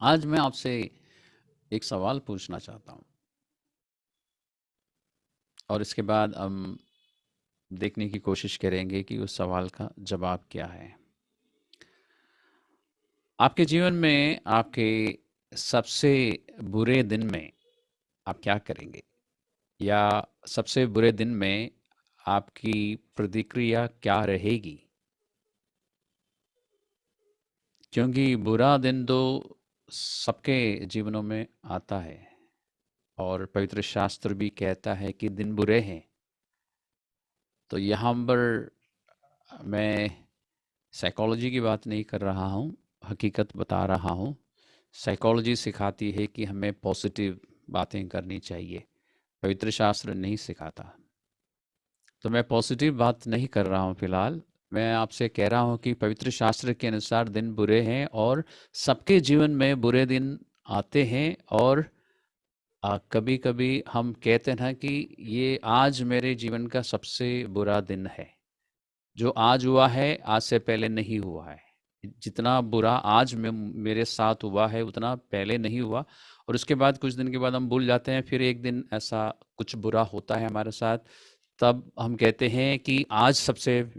आज मैं आपसे एक सवाल पूछना चाहता हूँ और इसके बाद हम देखने की कोशिश करेंगे कि उस सवाल का जवाब क्या है। आपके जीवन में आपके सबसे बुरे दिन में आप क्या करेंगे? या सबसे बुरे दिन में आपकी प्रतिक्रिया क्या रहेगी? क्योंकि बुरा दिन तो सबके जीवनों में आता है और पवित्र शास्त्र भी कहता है कि दिन बुरे हैं। तो यहाँ पर मैं साइकोलॉजी की बात नहीं कर रहा हूँ, हकीकत बता रहा हूँ। साइकोलॉजी सिखाती है कि हमें पॉजिटिव बातें करनी चाहिए, पवित्र शास्त्र नहीं सिखाता। तो मैं पॉजिटिव बात नहीं कर रहा हूँ फिलहाल। मैं आपसे कह रहा हूँ कि पवित्र शास्त्र के अनुसार दिन बुरे हैं और सबके जीवन में बुरे दिन आते हैं। और कभी-कभी हम कहते हैं ना कि ये आज मेरे जीवन का सबसे बुरा दिन है। जो आज हुआ है, आज से पहले नहीं हुआ है। जितना बुरा आज में मेरे साथ हुआ है, उतना पहले नहीं हुआ। और उसके बाद कुछ दिन के बाद हम भूल जाते हैं, फिर एक दिन ऐसा कुछ बुरा होता है हमारे साथ, तब हम कहते हैं कि आज सबसे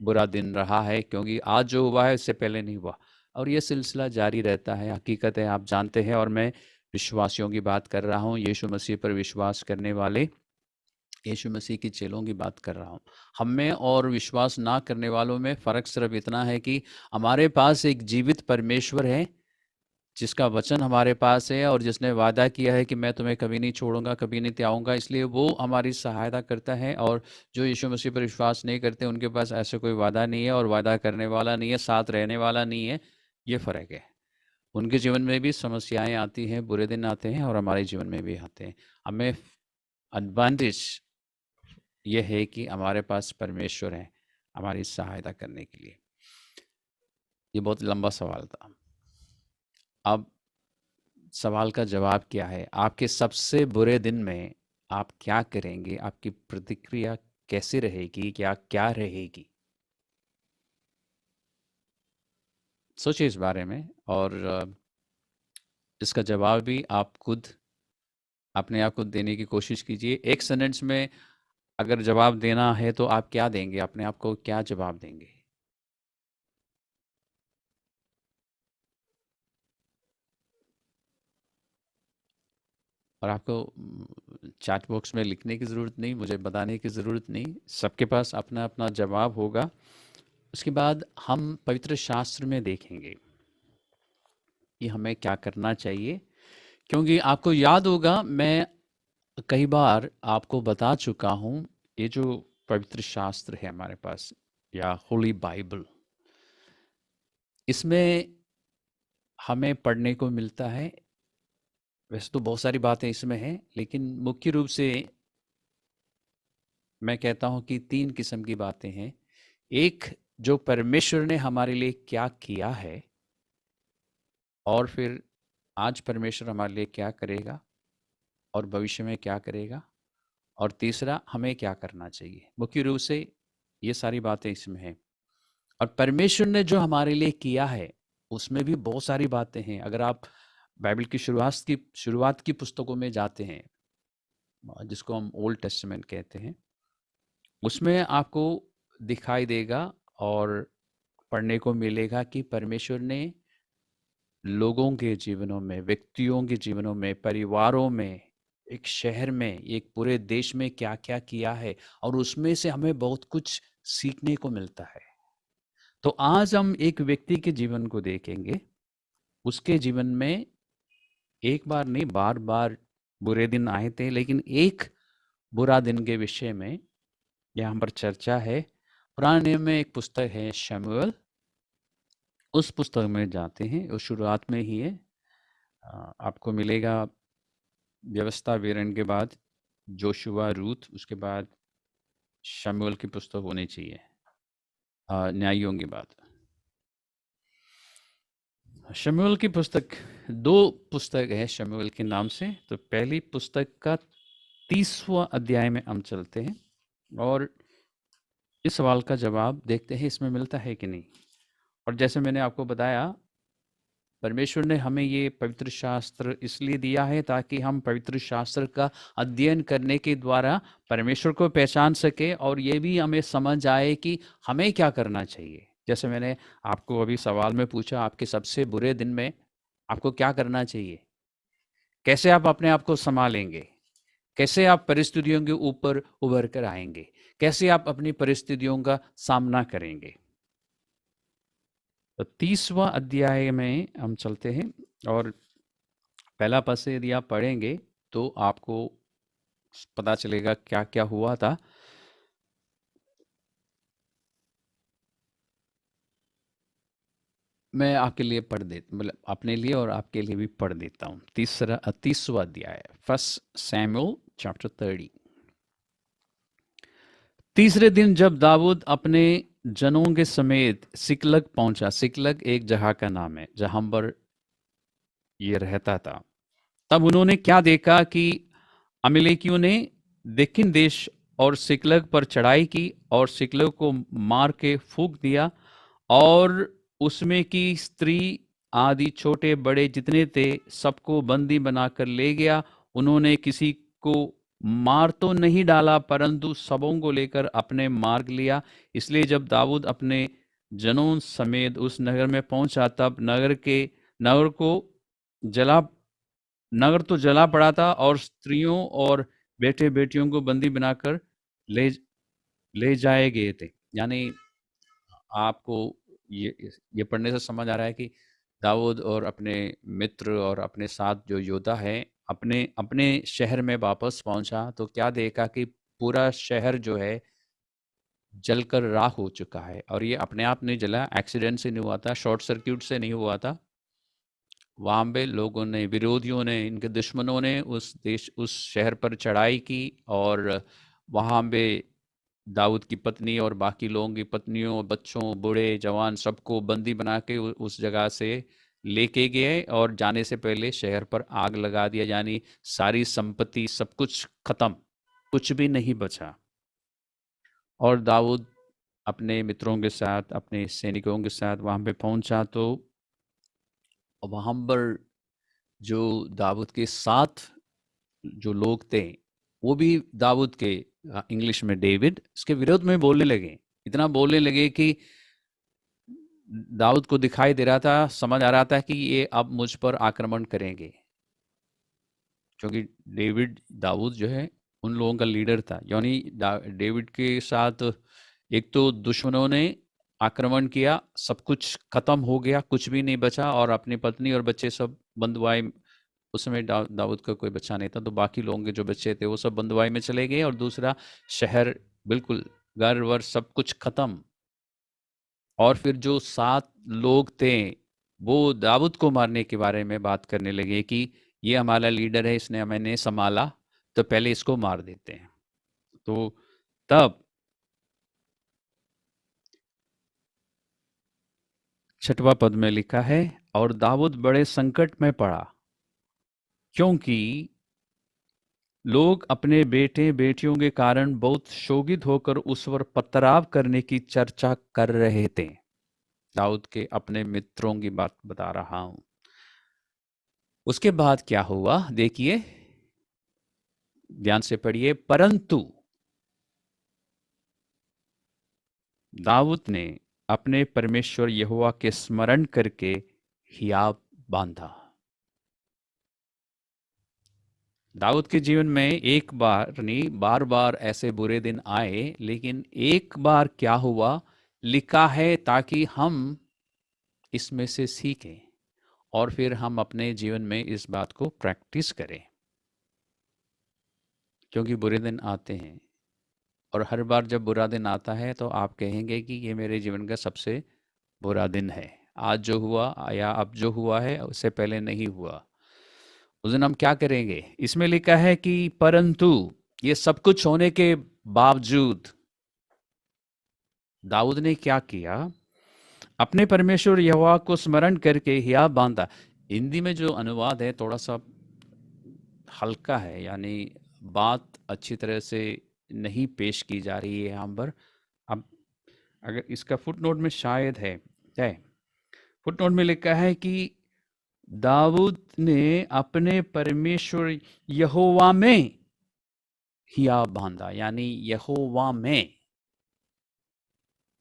बुरा दिन रहा है, क्योंकि आज जो हुआ है, इससे पहले नहीं हुआ। और ये सिलसिला जारी रहता है, हकीकत है, आप जानते हैं। और मैं विश्वासियों की बात कर रहा हूँ, यीशु मसीह पर विश्वास करने वाले, यीशु मसीह के चेलों की बात कर रहा हूँ। हम में और विश्वास ना करने वालों में फ़र्क सिर्फ इतना है कि हमारे पास एक जीवित परमेश्वर है, जिसका वचन हमारे पास है और जिसने वादा किया है कि मैं तुम्हें कभी नहीं छोड़ूँगा, कभी नहीं त्यागूँगा। इसलिए वो हमारी सहायता करता है। और जो यीशु मसीह पर विश्वास नहीं करते, उनके पास ऐसा कोई वादा नहीं है और वादा करने वाला नहीं है, साथ रहने वाला नहीं है। ये फ़र्क है। उनके जीवन में भी समस्याएँ आती हैं, बुरे दिन आते हैं और हमारे जीवन में भी आते हैं। हमें एडवांटेज ये है कि हमारे पास परमेश्वर है हमारी सहायता करने के लिए। ये बहुत लंबा सवाल था। अब सवाल का जवाब क्या है? आपके सबसे बुरे दिन में आप क्या करेंगे? आपकी प्रतिक्रिया कैसी रहेगी? क्या रहेगी? सोचिए इस बारे में। और इसका जवाब भी आप खुद अपने आप को देने की कोशिश कीजिए। एक सेंटेंस में अगर जवाब देना है तो आप क्या देंगे? अपने आप को क्या जवाब देंगे? और आपको चैट बॉक्स में लिखने की ज़रूरत नहीं, मुझे बताने की ज़रूरत नहीं। सबके पास अपना-अपना जवाब होगा। उसके बाद हम पवित्र शास्त्र में देखेंगे कि हमें क्या करना चाहिए। क्योंकि आपको याद होगा, मैं कई बार आपको बता चुका हूँ, ये जो पवित्र शास्त्र है हमारे पास या होली बाइबल, इसमें हमें पढ़ने को मिलता है। वैसे तो बहुत सारी बातें इसमें हैं, लेकिन मुख्य रूप से मैं कहता हूँ कि 3 किस्म की बातें हैं। एक, जो परमेश्वर ने हमारे लिए क्या किया है, और फिर आज परमेश्वर हमारे लिए क्या करेगा और भविष्य में क्या करेगा, और तीसरा, हमें क्या करना चाहिए। मुख्य रूप से ये सारी बातें इसमें हैं। और परमेश्वर ने जो हमारे लिए किया है, उसमें भी बहुत सारी बातें हैं। अगर आप बाइबल की शुरुआत की पुस्तकों में जाते हैं, जिसको हम ओल्ड टेस्टामेंट कहते हैं, उसमें आपको दिखाई देगा और पढ़ने को मिलेगा कि परमेश्वर ने लोगों के जीवनों में, व्यक्तियों के जीवनों में, परिवारों में, एक शहर में, एक पूरे देश में क्या-क्या किया है, और उसमें से हमें बहुत कुछ सीखने को मिलता है। तो आज हम एक व्यक्ति के जीवन को देखेंगे। उसके जीवन में एक बार नहीं, बार-बार बुरे दिन आए थे, लेकिन एक बुरा दिन के विषय में यहाँ पर चर्चा है। पुराने नियम में एक पुस्तक है शमूएल, उस पुस्तक में जाते हैं, वो शुरुआत में ही है। आपको मिलेगा व्यवस्था विवरण के बाद जोशुआ, रूथ, उसके बाद शमूएल की पुस्तक होनी चाहिए, न्यायियों के बाद। शमूएल की पुस्तक, 2 पुस्तक है शमूएल के नाम से। तो पहली पुस्तक का 30वां अध्याय में हम चलते हैं और इस सवाल का जवाब देखते हैं इसमें मिलता है कि नहीं। और जैसे मैंने आपको बताया, परमेश्वर ने हमें ये पवित्र शास्त्र इसलिए दिया है ताकि हम पवित्र शास्त्र का अध्ययन करने के द्वारा परमेश्वर को पहचान सके और ये भी हमें समझ आए कि हमें क्या करना चाहिए। जैसे मैंने आपको अभी सवाल में पूछा, आपके सबसे बुरे दिन में आपको क्या करना चाहिए, कैसे आप अपने आप को संभालेंगे, कैसे आप परिस्थितियों के ऊपर उभर कर आएंगे, कैसे आप अपनी परिस्थितियों का सामना करेंगे। तो 30वां अध्याय में हम चलते हैं और पहला पद से यदि आप पढ़ेंगे तो आपको पता चलेगा क्या क्या हुआ था। मैं आपके लिए पढ़ दे मतलब अपने लिए और आपके लिए भी पढ़ देता हूँ। 30वां अध्याय, फर्स्ट सैमुएल चैप्टर 30। तीसरे दिन जब दाऊद अपने जनों के समेत सिकलग पहुंचा, सिकलग एक जगह का नाम है जहां पर ये रहता था, तब उन्होंने क्या देखा कि अमेलेकियों ने दक्षिण देश और सिकलग पर चढ़ाई की और सिकलग को मार के फूंक दिया और उसमें की स्त्री आदि छोटे बड़े जितने थे सबको बंदी बनाकर ले गया। उन्होंने किसी को मार तो नहीं डाला परंतु सबों को लेकर अपने मार्ग लिया। इसलिए जब दाऊद अपने जनों समेत उस नगर में पहुंचा तब नगर को जला नगर तो जला पड़ा था और स्त्रियों और बेटे बेटियों को बंदी बनाकर ले ले जाए गए थे। यानी आपको ये पढ़ने से समझ आ रहा है कि दाऊद और अपने मित्र और अपने साथ जो योद्धा है अपने अपने शहर में वापस पहुंचा तो क्या देखा कि पूरा शहर जो है जलकर राख हो चुका है। और ये अपने आप नहीं जला, एक्सीडेंट से नहीं हुआ था, शॉर्ट सर्किट से नहीं हुआ था। वहाँ पे लोगों ने, विरोधियों ने, इनके दुश्मनों ने उस शहर पर चढ़ाई की और वहाँ पे दाऊद की पत्नी और बाकी लोगों की पत्नियों, बच्चों, बूढ़े, जवान सबको बंदी बना के उस जगह से लेके गए और जाने से पहले शहर पर आग लगा दिया। यानी सारी संपत्ति, सब कुछ खत्म, कुछ भी नहीं बचा। और दाऊद अपने मित्रों के साथ, अपने सैनिकों के साथ वहाँ पे पहुंचा तो वहाँ पर जो दाऊद के साथ जो लोग थे वो भी दाऊद के, इंग्लिश में डेविड, इसके विरोध में बोलने लगे। इतना बोलने लगे कि दाऊद को दिखाई दे रहा था, समझ आ रहा था कि ये अब मुझ पर आक्रमण करेंगे, क्योंकि दाऊद जो है उन लोगों का लीडर था। यानी डेविड के साथ एक तो दुश्मनों ने आक्रमण किया, सब कुछ खत्म हो गया, कुछ भी नहीं बचा और अपनी पत्नी और बच्चे सब बंधुआई, उस समय दाऊद का कोई बच्चा नहीं था तो बाकी लोगों के जो बच्चे थे वो सब बंधुआई में चले गए और दूसरा शहर बिल्कुल घर वर सब कुछ खत्म। और फिर जो 7 लोग थे वो दाऊद को मारने के बारे में बात करने लगे कि ये हमारा लीडर है, इसने हमें संभाला, तो पहले इसको मार देते हैं। तो तब 6वां पद में लिखा है, और दाऊद बड़े संकट में पड़ा क्योंकि लोग अपने बेटे बेटियों के कारण बहुत शोकित होकर उस पर पथराव करने की चर्चा कर रहे थे। दाऊद के अपने मित्रों की बात बता रहा हूं। उसके बाद क्या हुआ देखिए, ध्यान से पढ़िए। परंतु दाऊद ने अपने परमेश्वर यहोवा के स्मरण करके हियाव बांधा। दाऊद के जीवन में एक बार नहीं, बार बार ऐसे बुरे दिन आए, लेकिन एक बार क्या हुआ लिखा है ताकि हम इसमें से सीखें और फिर हम अपने जीवन में इस बात को प्रैक्टिस करें। क्योंकि बुरे दिन आते हैं और हर बार जब बुरा दिन आता है तो आप कहेंगे कि ये मेरे जीवन का सबसे बुरा दिन है। आज जो हुआ या अब जो हुआ है उससे पहले नहीं हुआ। उस दिन हम क्या करेंगे? इसमें लिखा है कि परंतु ये सब कुछ होने के बावजूद दाऊद ने क्या किया? अपने परमेश्वर यहोवा को स्मरण करके हिया बांधा। हिंदी में जो अनुवाद है थोड़ा सा हल्का है, यानी बात अच्छी तरह से नहीं पेश की जा रही है यहाँ पर। अब अगर इसका फुटनोट में शायद है फुटनोट में लिखा है कि दाऊद ने अपने परमेश्वर यहोवा में हियाव बांधा, यानी यहोवा में,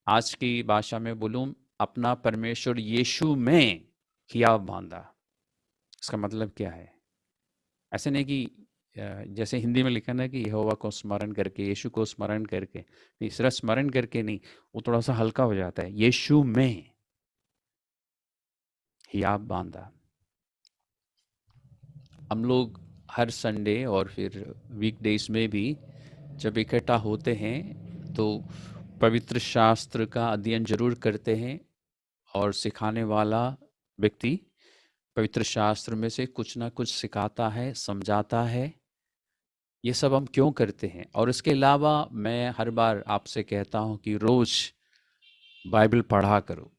आज की भाषा में बोलूं, अपना परमेश्वर यीशु में हियाव बांधा। इसका मतलब क्या है? ऐसे नहीं कि जैसे हिंदी में लिखा ना कि यहोवा को स्मरण करके, यीशु को स्मरण करके, नहीं, सिर्फ स्मरण करके नहीं, वो थोड़ा सा हल्का हो जाता है। यीशु में हियाव बांधा। हम लोग हर संडे और फिर वीकडेज में भी जब इकट्ठा होते हैं तो पवित्र शास्त्र का अध्ययन जरूर करते हैं, और सिखाने वाला व्यक्ति पवित्र शास्त्र में से कुछ ना कुछ सिखाता है, समझाता है। ये सब हम क्यों करते हैं? और इसके अलावा मैं हर बार आपसे कहता हूँ कि रोज़ बाइबल पढ़ा करो।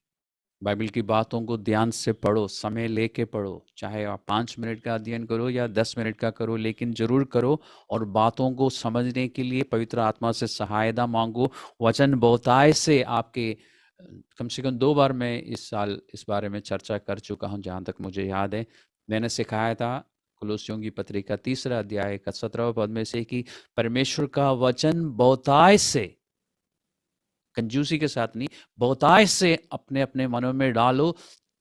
बाइबल की बातों को ध्यान से पढ़ो, समय लेके पढ़ो, चाहे आप 5 मिनट का अध्ययन करो या 10 मिनट का करो, लेकिन जरूर करो। और बातों को समझने के लिए पवित्र आत्मा से सहायता मांगो। वचन बहुतायत से आपके, कम से कम 2 बार मैं इस साल इस बारे में चर्चा कर चुका हूँ, जहाँ तक मुझे याद है। मैंने सिखाया था कुलोसियों की पत्री का 3 अध्याय का 17वां पद में से कि परमेश्वर का वचन बहुतायत से, कंजूसी के साथ नहीं, बहुतायत से अपने अपने मनों में डालो,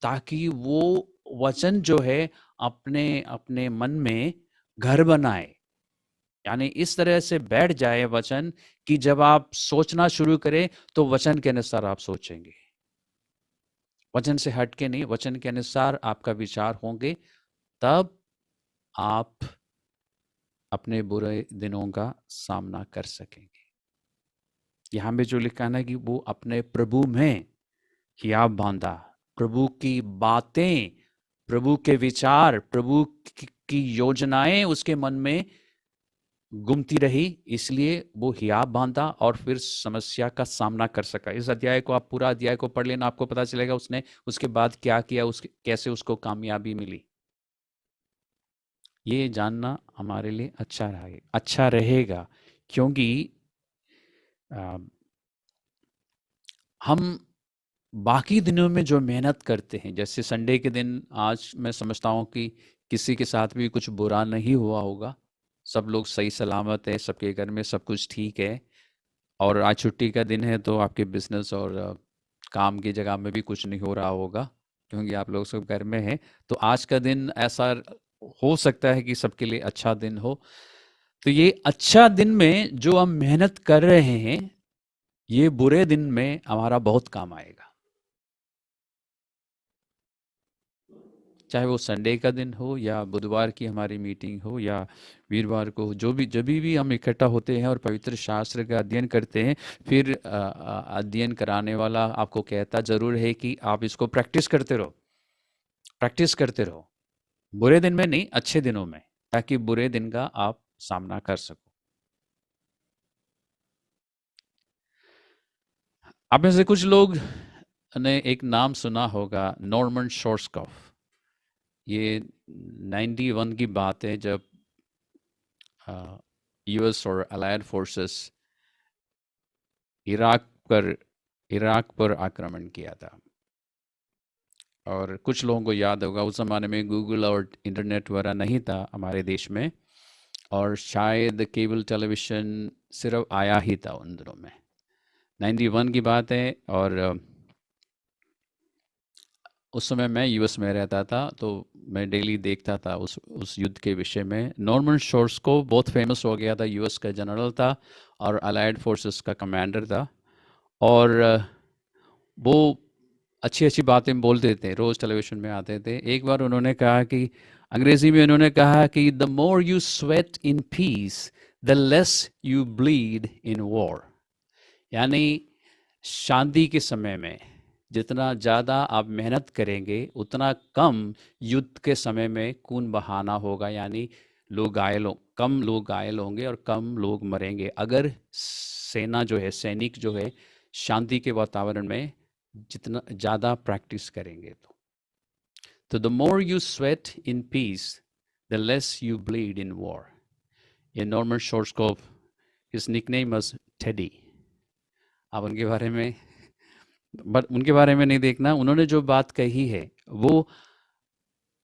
ताकि वो वचन जो है अपने अपने मन में घर बनाए। यानी इस तरह से बैठ जाए वचन कि जब आप सोचना शुरू करें तो वचन के अनुसार आप सोचेंगे, वचन से हट के नहीं, वचन के अनुसार आपका विचार होंगे। तब आप अपने बुरे दिनों का सामना कर सकेंगे। यहाँ में जो लिखा है ना कि वो अपने प्रभु में हियाव बांधा, प्रभु की बातें, प्रभु के विचार, प्रभु की योजनाएं उसके मन में गुमती रही, इसलिए वो हियाव बांधा और फिर समस्या का सामना कर सका। इस अध्याय को आप पूरा अध्याय को पढ़ लेना, आपको पता चलेगा उसने उसके बाद क्या किया, उसके कैसे उसको कामयाबी मिली। ये जानना हमारे लिए अच्छा रहेगा, क्योंकि हम बाकी दिनों में जो मेहनत करते हैं, जैसे संडे के दिन, आज मैं समझता हूँ कि किसी के साथ भी कुछ बुरा नहीं हुआ होगा, सब लोग सही सलामत है, सबके घर में सब कुछ ठीक है। और आज छुट्टी का दिन है तो आपके बिजनेस और काम की जगह में भी कुछ नहीं हो रहा होगा, क्योंकि आप लोग सब घर में हैं। तो आज का दिन ऐसा हो सकता है कि सबके लिए अच्छा दिन हो। तो ये अच्छा दिन में जो हम मेहनत कर रहे हैं, ये बुरे दिन में हमारा बहुत काम आएगा। चाहे वो संडे का दिन हो या बुधवार की हमारी मीटिंग हो या वीरवार को, जो भी जब भी हम इकट्ठा होते हैं और पवित्र शास्त्र का अध्ययन करते हैं, फिर अध्ययन कराने वाला आपको कहता ज़रूर है कि आप इसको प्रैक्टिस करते रहो, प्रैक्टिस करते रहो। बुरे दिन में नहीं, अच्छे दिनों में, ताकि बुरे दिन का आप सामना कर सको। आप में से कुछ लोग ने एक नाम सुना होगा, नॉर्मन शॉर्स्कॉफ। ये 91 की बात है, जब यूएस और अलाइड फोर्सेस इराक पर इराक पर आक्रमण किया था। और कुछ लोगों को याद होगा, उस ज़माने में गूगल और इंटरनेट वगैरह नहीं था हमारे देश में, और शायद केबल टेलीविज़न सिर्फ आया ही था उन दिनों में। 91 की बात है, और उस समय मैं यूएस में रहता था, तो मैं डेली देखता था उस युद्ध के विषय में। नॉर्मन शॉर्स्कोव बहुत फेमस हो गया था, यूएस का जनरल था और अलाइड फोर्सेस का कमांडर था। और वो अच्छी अच्छी बातें बोलते थे, रोज़ टेलीविज़न में आते थे। एक बार उन्होंने कहा कि, अंग्रेज़ी में उन्होंने कहा कि the more you sweat in peace the less you bleed in war. यानी शांति के समय में जितना ज़्यादा आप मेहनत करेंगे, उतना कम युद्ध के समय में खून बहाना होगा, यानी कम लोग घायल होंगे और कम लोग मरेंगे, अगर सेना जो है, सैनिक जो है, शांति के वातावरण में जितना ज़्यादा प्रैक्टिस करेंगे। तो the more you sweat in peace the less you bleed in war. ये Norman Schwarzkopf, his nickname was Teddy. आप उनके बारे में, बट उनके बारे में नहीं देखना, उन्होंने जो बात कही है वो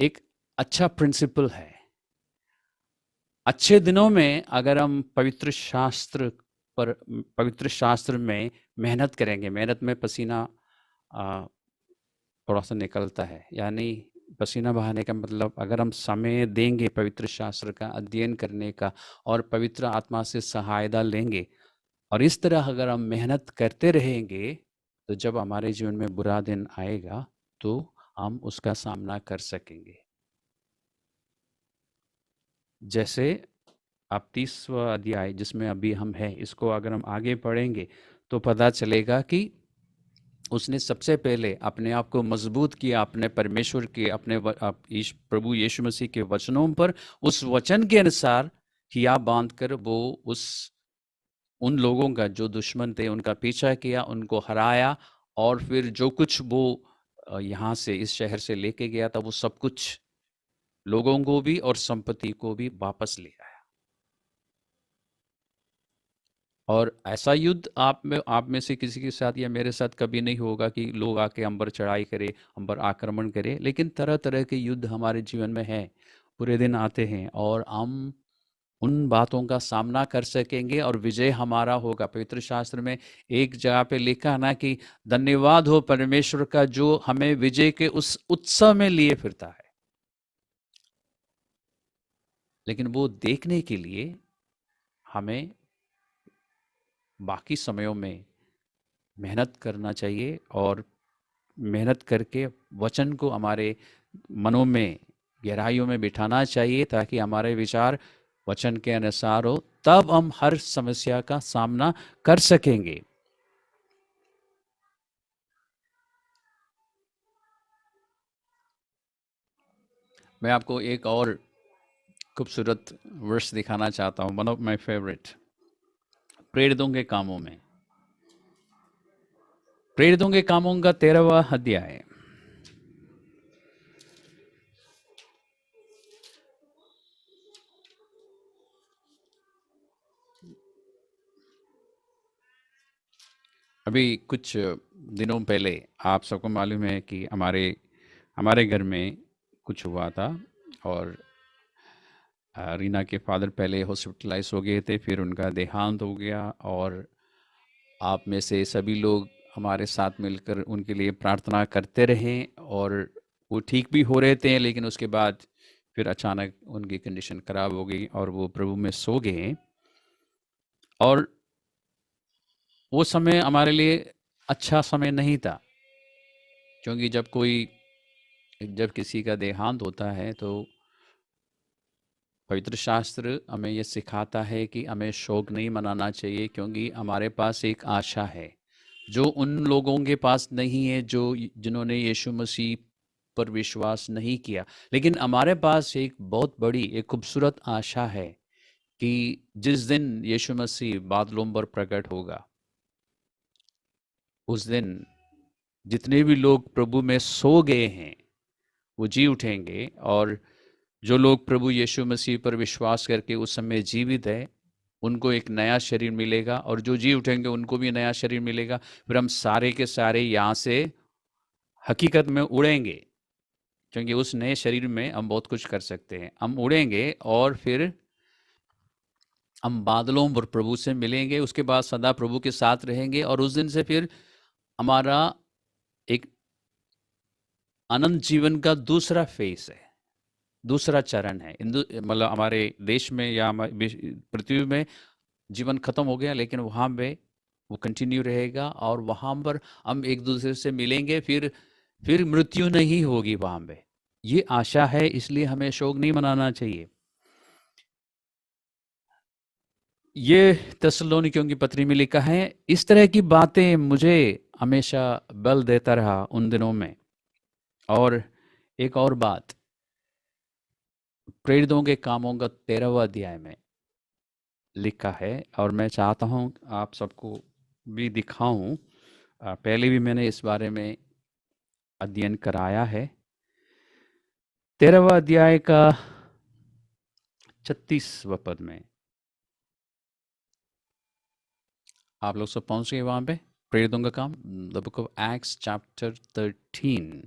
एक अच्छा प्रिंसिपल है। अच्छे दिनों में अगर हम पवित्र शास्त्र में मेहनत करेंगे, मेहनत में पसीना थोड़ा सा निकलता है, यानी पसीना बहाने का मतलब अगर हम समय देंगे पवित्र शास्त्र का अध्ययन करने का और पवित्र आत्मा से सहायता लेंगे और इस तरह अगर हम मेहनत करते रहेंगे, तो जब हमारे जीवन में बुरा दिन आएगा तो हम उसका सामना कर सकेंगे। जैसे आप 30वां अध्याय जिसमें अभी हम हैं, इसको अगर हम आगे पढ़ेंगे तो पता चलेगा कि उसने सबसे पहले अपने आप को मजबूत किया अपने परमेश्वर के, अपने प्रभु यीशु मसीह के वचनों पर, उस वचन के अनुसार हिया बांधकर वो उन लोगों का जो दुश्मन थे उनका पीछा किया, उनको हराया और फिर जो कुछ वो यहाँ से इस शहर से लेके गया था वो सब कुछ लोगों को भी और संपत्ति को भी वापस ले आया। और ऐसा युद्ध आप में से किसी के साथ या मेरे साथ कभी नहीं होगा कि लोग आके हम पर चढ़ाई करे, हम पर आक्रमण करे, लेकिन तरह तरह के युद्ध हमारे जीवन में हैं, पूरे दिन आते हैं और हम उन बातों का सामना कर सकेंगे और विजय हमारा होगा। पवित्र शास्त्र में एक जगह पे लिखा है ना कि धन्यवाद हो परमेश्वर का जो हमें विजय के उस उत्सव में लिए फिरता है। लेकिन वो देखने के लिए हमें बाकी समयों में मेहनत करना चाहिए और मेहनत करके वचन को हमारे मनों में, गहराइयों में बिठाना चाहिए ताकि हमारे विचार वचन के अनुसार हो, तब हम हर समस्या का सामना कर सकेंगे। मैं आपको एक और खूबसूरत वर्स दिखाना चाहता हूँ, वन ऑफ माय फेवरेट। प्रेरितों के कामों में, प्रेरितों के कामों का 13वां अध्याय। अभी कुछ दिनों पहले आप सबको मालूम है कि हमारे हमारे घर में कुछ हुआ था और रीना के फादर पहले हॉस्पिटलाइज हो गए थे, फिर उनका देहांत हो गया और आप में से सभी लोग हमारे साथ मिलकर उनके लिए प्रार्थना करते रहे और वो ठीक भी हो रहे थे, लेकिन उसके बाद फिर अचानक उनकी कंडीशन खराब हो गई और वो प्रभु में सो गए। और वो समय हमारे लिए अच्छा समय नहीं था, क्योंकि जब किसी का देहांत होता है तो पवित्र शास्त्र हमें ये सिखाता है कि हमें शोक नहीं मनाना चाहिए, क्योंकि हमारे पास एक आशा है जो उन लोगों के पास नहीं है जो जिन्होंने यीशु मसीह पर विश्वास नहीं किया। लेकिन हमारे पास एक बहुत बड़ी, एक खूबसूरत आशा है कि जिस दिन यीशु मसीह बादलों पर प्रकट होगा, उस दिन जितने भी लोग प्रभु में सो गए हैं वो जी उठेंगे, और जो लोग प्रभु यीशु मसीह पर विश्वास करके उस समय जीवित है उनको एक नया शरीर मिलेगा, और जो जी उठेंगे उनको भी नया शरीर मिलेगा। फिर हम सारे के सारे यहाँ से हकीकत में उड़ेंगे, क्योंकि उस नए शरीर में हम बहुत कुछ कर सकते हैं। हम उड़ेंगे और फिर हम बादलों पर प्रभु से मिलेंगे, उसके बाद सदा प्रभु के साथ रहेंगे, और उस दिन से फिर हमारा एक अनंत जीवन का दूसरा फेस है, दूसरा चरण है। मतलब हमारे देश में या पृथ्वी में जीवन खत्म हो गया, लेकिन वहाँ पे वो कंटिन्यू रहेगा और वहाँ पर हम एक दूसरे से मिलेंगे, फिर मृत्यु नहीं होगी वहाँ पे। ये आशा है, इसलिए हमें शोक नहीं मनाना चाहिए। ये थिस्सलुनीकियों की पत्री में लिखा है, इस तरह की बातें मुझे हमेशा बल देता रहा उन दिनों में। और एक और बात, प्रेरितों के कामों का 13वां अध्याय में लिखा है, और मैं चाहता हूँ आप सबको भी दिखाऊं। पहले भी मैंने इस बारे में अध्ययन कराया है। 13वां अध्याय का 36वां पद में आप लोग सब पहुंच गए वहां पे। प्रेरितों का काम, the book of acts chapter 13।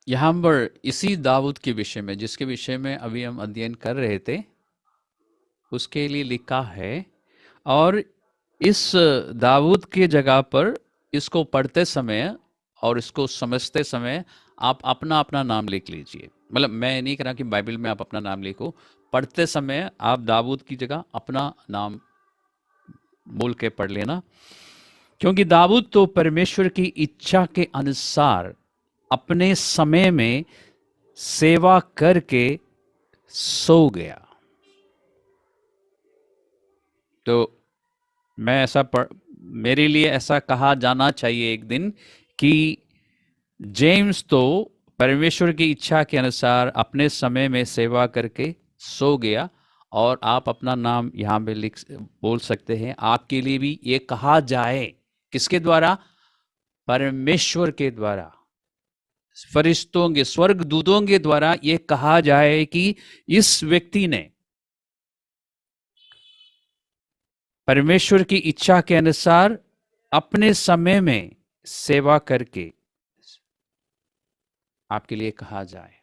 यहाँ पर इसी दाऊद के विषय में, जिसके विषय में अभी हम अध्ययन कर रहे थे, उसके लिए लिखा है। और इस दाऊद की जगह पर इसको पढ़ते समय और इसको समझते समय आप अपना अपना नाम लिख लीजिए। मतलब मैं नहीं कह रहा कि बाइबल में आप अपना नाम लिखो, पढ़ते समय आप दाऊद की जगह अपना नाम बोल के पढ़ लेना। क्योंकि दाऊद तो परमेश्वर की इच्छा के अनुसार अपने समय में सेवा करके सो गया। तो मैं मेरे लिए ऐसा कहा जाना चाहिए एक दिन कि जेम्स तो परमेश्वर की इच्छा के अनुसार अपने समय में सेवा करके सो गया। और आप अपना नाम यहाँ पे बोल सकते हैं। आपके लिए भी ये कहा जाए, किसके द्वारा? परमेश्वर के द्वारा, फरिश्तों के, स्वर्ग दूतों के द्वारा ये कहा जाए कि इस व्यक्ति ने परमेश्वर की इच्छा के अनुसार अपने समय में सेवा करके, आपके लिए कहा जाए।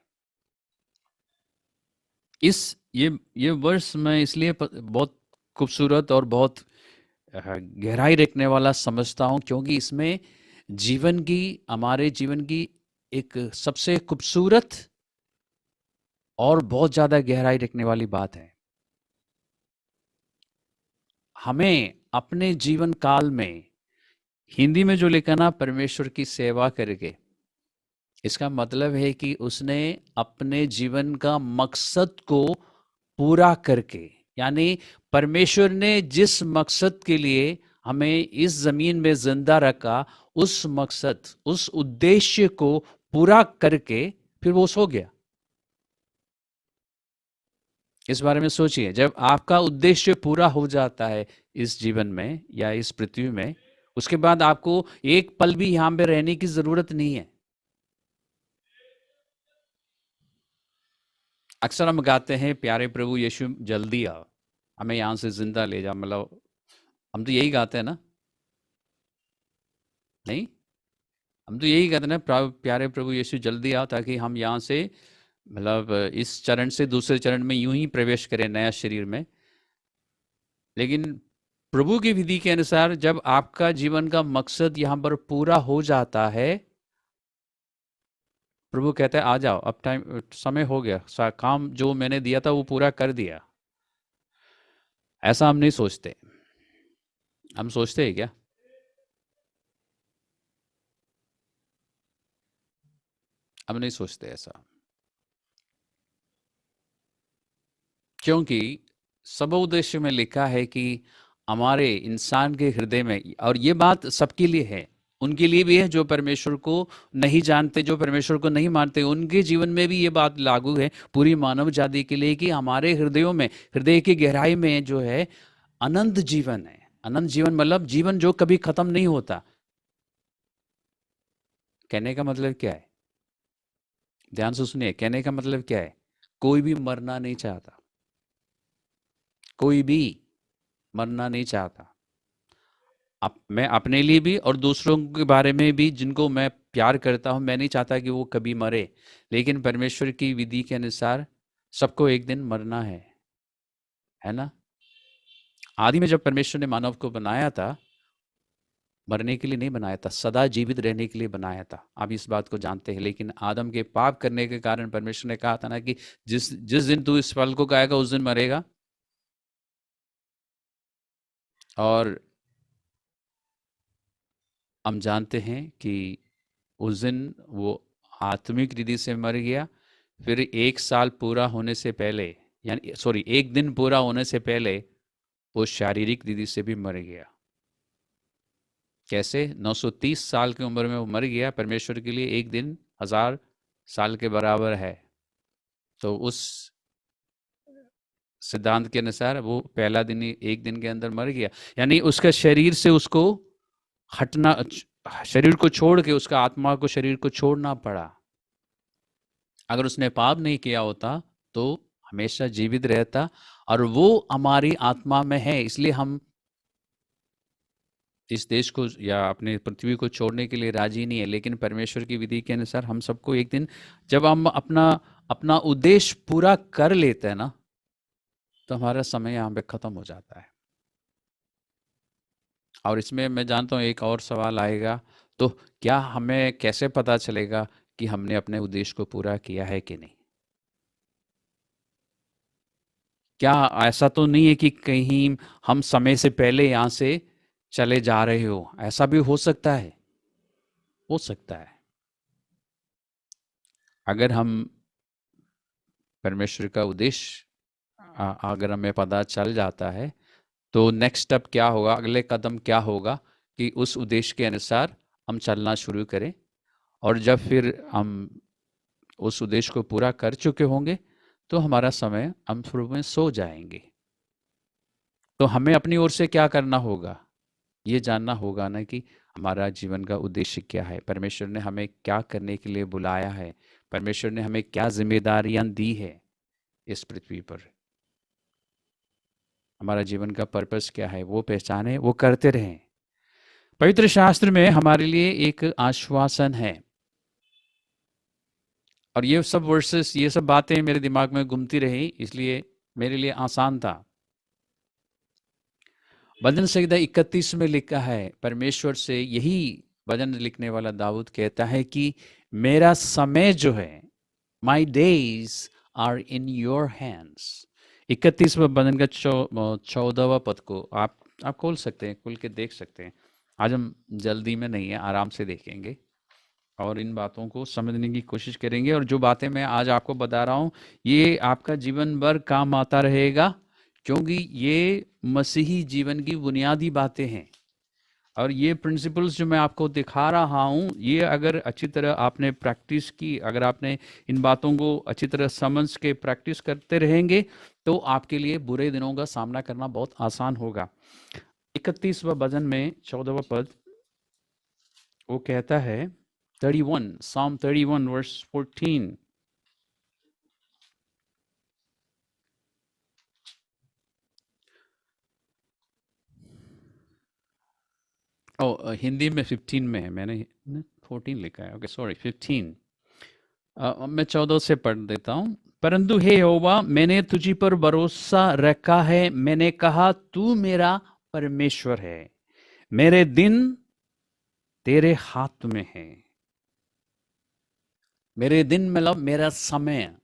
ये वर्ष मैं इसलिए बहुत खूबसूरत और बहुत गहराई रखने वाला समझता हूं, क्योंकि इसमें हमारे जीवन की एक सबसे खूबसूरत और बहुत ज्यादा गहराई रखने वाली बात है। हमें अपने जीवन काल में, हिंदी में जो लिखा ना, परमेश्वर की सेवा करके, इसका मतलब है कि उसने अपने जीवन का मकसद को पूरा करके, यानी परमेश्वर ने जिस मकसद के लिए हमें इस जमीन में जिंदा रखा, उस मकसद, उस उद्देश्य को पूरा करके फिर वो सो गया। इस बारे में सोचिए, जब आपका उद्देश्य पूरा हो जाता है इस जीवन में या इस पृथ्वी में, उसके बाद आपको एक पल भी यहां पे रहने की जरूरत नहीं है। अक्सर हम गाते हैं, प्यारे प्रभु यीशु जल्दी आओ, हमें यहां से जिंदा ले जा। मतलब हम तो यही गाते हैं ना? नहीं, हम तो यही कहते हैं ना, प्यारे प्रभु यीशु जल्दी आओ, ताकि हम यहाँ से, मतलब इस चरण से दूसरे चरण में यूं ही प्रवेश करें नया शरीर में। लेकिन प्रभु की विधि के अनुसार जब आपका जीवन का मकसद यहाँ पर पूरा हो जाता है, प्रभु कहते हैं आ जाओ, अब टाइम, समय हो गया, काम जो मैंने दिया था वो पूरा कर दिया। ऐसा हम नहीं सोचते। हम सोचते हैं क्या? हम नहीं सोचते ऐसा। क्योंकि सबोद्देश्य में लिखा है कि हमारे इंसान के हृदय में, और ये बात सबके लिए है, उनके लिए भी है जो परमेश्वर को नहीं जानते, जो परमेश्वर को नहीं मानते, उनके जीवन में भी ये बात लागू है, पूरी मानव जाति के लिए, कि हमारे हृदयों में, हृदय की गहराई में जो है अनंत जीवन है। अनंत जीवन मतलब जीवन जो कभी खत्म नहीं होता। कहने का मतलब क्या है? ध्यान से सुनिए, कहने का मतलब क्या है? कोई भी मरना नहीं चाहता, कोई भी मरना नहीं चाहता। मैं अपने लिए भी और दूसरों के बारे में भी, जिनको मैं प्यार करता हूं, मैं नहीं चाहता कि वो कभी मरे। लेकिन परमेश्वर की विधि के अनुसार सबको एक दिन मरना है ना? आदि में जब परमेश्वर ने मानव को बनाया था, मरने के लिए नहीं बनाया था, सदा जीवित रहने के लिए बनाया था। आप इस बात को जानते हैं। लेकिन आदम के पाप करने के कारण परमेश्वर ने कहा था ना कि जिस जिस दिन तू इस फल को खाएगा उस दिन मरेगा। और हम जानते हैं कि उस दिन वो आत्मिक रीति से मर गया। फिर 1 साल पूरा होने से पहले, यानी सॉरी, 1 दिन पूरा होने से पहले वो शारीरिक रीति से भी मर गया। कैसे? 930 साल की उम्र में वो मर गया। परमेश्वर के लिए एक दिन 1000 साल के बराबर है। तो उस सिद्धांत के अनुसार वो पहला दिन ही 1 दिन के अंदर मर गया। यानी उसका शरीर से उसको हटना, शरीर को छोड़ के, उसका आत्मा को, शरीर को छोड़ना पड़ा। अगर उसने पाप नहीं किया होता तो हमेशा जीवित रहता। और वो हमारी आत्मा में है, इसलिए हम इस देश को या अपने पृथ्वी को छोड़ने के लिए राजी नहीं है, लेकिन परमेश्वर की विधि के अनुसार हम सबको एक दिन, जब हम अपना अपना उद्देश्य पूरा कर लेते हैं ना, तो हमारा समय यहाँ पे खत्म हो जाता है। और इसमें मैं जानता हूँ एक और सवाल आएगा, तो क्या हमें कैसे पता चलेगा कि हमने अपने उद्देश्य को पूरा किया है कि नहीं? क्या ऐसा तो नहीं है कि कहीं हम समय से पहले यहाँ से चले जा रहे हो? ऐसा भी हो सकता है, हो सकता है। अगर हम परमेश्वर का उद्देश्य अगर हमें पता चल जाता है, तो नेक्स्ट स्टेप क्या होगा, अगले कदम क्या होगा कि उस उद्देश्य के अनुसार हम चलना शुरू करें। और जब फिर हम उस उद्देश्य को पूरा कर चुके होंगे, तो हमारा समय हम शुरू में सो जाएंगे। तो हमें अपनी ओर से क्या करना होगा, ये जानना होगा ना कि हमारा जीवन का उद्देश्य क्या है, परमेश्वर ने हमें क्या करने के लिए बुलाया है, परमेश्वर ने हमें क्या जिम्मेदारियां दी है इस पृथ्वी पर, हमारा जीवन का पर्पस क्या है, वो पहचाने, वो करते रहें। पवित्र शास्त्र में हमारे लिए एक आश्वासन है, और ये सब वर्सेस, ये सब बातें मेरे दिमाग में घूमती रही, इसलिए मेरे लिए आसान था। भजन संहिता 31 में लिखा है, परमेश्वर से यही भजन लिखने वाला दाऊद कहता है कि मेरा समय जो है, my days are in your hands. 31वां भजन का 14वां पद को आप खोल सकते हैं, खोल के देख सकते हैं। आज हम जल्दी में नहीं है, आराम से देखेंगे और इन बातों को समझने की कोशिश करेंगे। और जो बातें मैं आज आपको बता रहा हूँ, ये आपका जीवन भर काम आता रहेगा, क्योंकि ये मसीही जीवन की बुनियादी बातें हैं। और ये प्रिंसिपल्स जो मैं आपको दिखा रहा हूँ, ये अगर अच्छी तरह आपने प्रैक्टिस की, अगर आपने इन बातों को अच्छी तरह समझ के प्रैक्टिस करते रहेंगे, तो आपके लिए बुरे दिनों का सामना करना बहुत आसान होगा। 31वां भजन में 14वां पद, वो कहता है, 31, Psalm 31 verse 14, हिंदी में 15 में है, मैंने 14 लिखा है, ओके सॉरी 15। मैं 14 से पढ़ देता हूँ। परंतु हे यहोवा, मैंने तुझी पर भरोसा रखा है, मैंने कहा तू मेरा परमेश्वर है, मेरे दिन तेरे हाथ में है। मेरे दिन मतलब मेरा समय,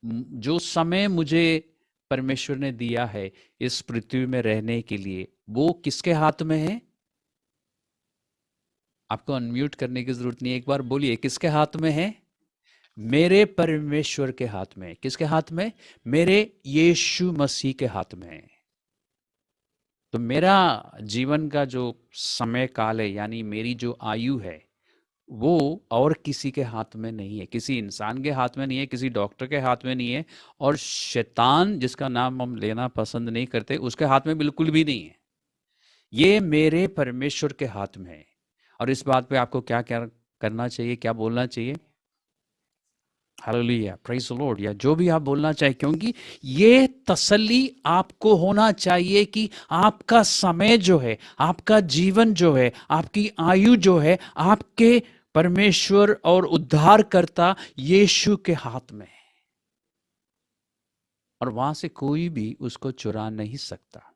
जो समय मुझे परमेश्वर ने दिया है इस पृथ्वी में रहने के लिए, वो किसके हाथ में है? आपको अनम्यूट करने की जरूरत नहीं है, एक बार बोलिए, किसके हाथ में है? मेरे परमेश्वर के हाथ में। किसके हाथ में? मेरे यीशु मसीह के हाथ में है। तो मेरा जीवन का जो समय काल है, यानी मेरी जो आयु है, वो और किसी के हाथ में नहीं है, किसी इंसान के हाथ में नहीं है, किसी डॉक्टर के हाथ में नहीं है, और शैतान जिसका नाम हम लेना पसंद नहीं करते, उसके हाथ में बिल्कुल भी नहीं है। ये मेरे परमेश्वर के हाथ में है। और इस बात पे आपको क्या क्या करना चाहिए, क्या बोलना चाहिए? हालेलुया, प्रेज द लॉर्ड, या जो भी आप बोलना चाहिए, क्योंकि ये तसल्ली आपको होना चाहिए कि आपका समय जो है, आपका जीवन जो है, आपकी आयु जो है, आपके परमेश्वर और उद्धारकर्ता यीशु के हाथ में है, और वहां से कोई भी उसको चुरा नहीं सकता।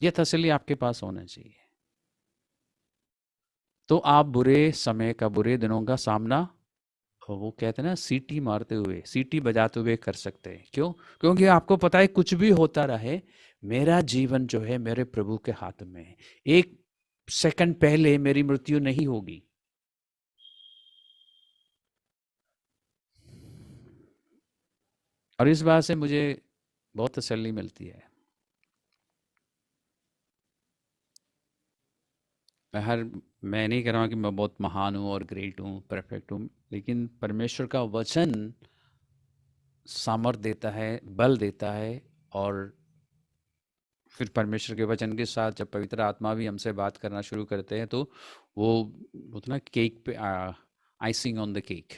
यह तसल्ली आपके पास होना चाहिए। तो आप बुरे समय का, बुरे दिनों का सामना, वो कहते हैं ना, सीटी मारते हुए, सीटी बजाते हुए कर सकते हैं। क्यों? क्योंकि आपको पता है कुछ भी होता रहे, मेरा जीवन जो है मेरे प्रभु के हाथ में है। एक सेकंड पहले मेरी मृत्यु नहीं होगी। और इस बात से मुझे बहुत तसल्ली मिलती है। मैं नहीं कह रहा हूँ कि मैं बहुत महान हूँ और ग्रेट हूँ, परफेक्ट हूँ, लेकिन परमेश्वर का वचन सामर्थ देता है, बल देता है। और फिर परमेश्वर के वचन के साथ जब पवित्र आत्मा भी हमसे बात करना शुरू करते हैं, तो वो उतना केक पे आइसिंग ऑन द केक,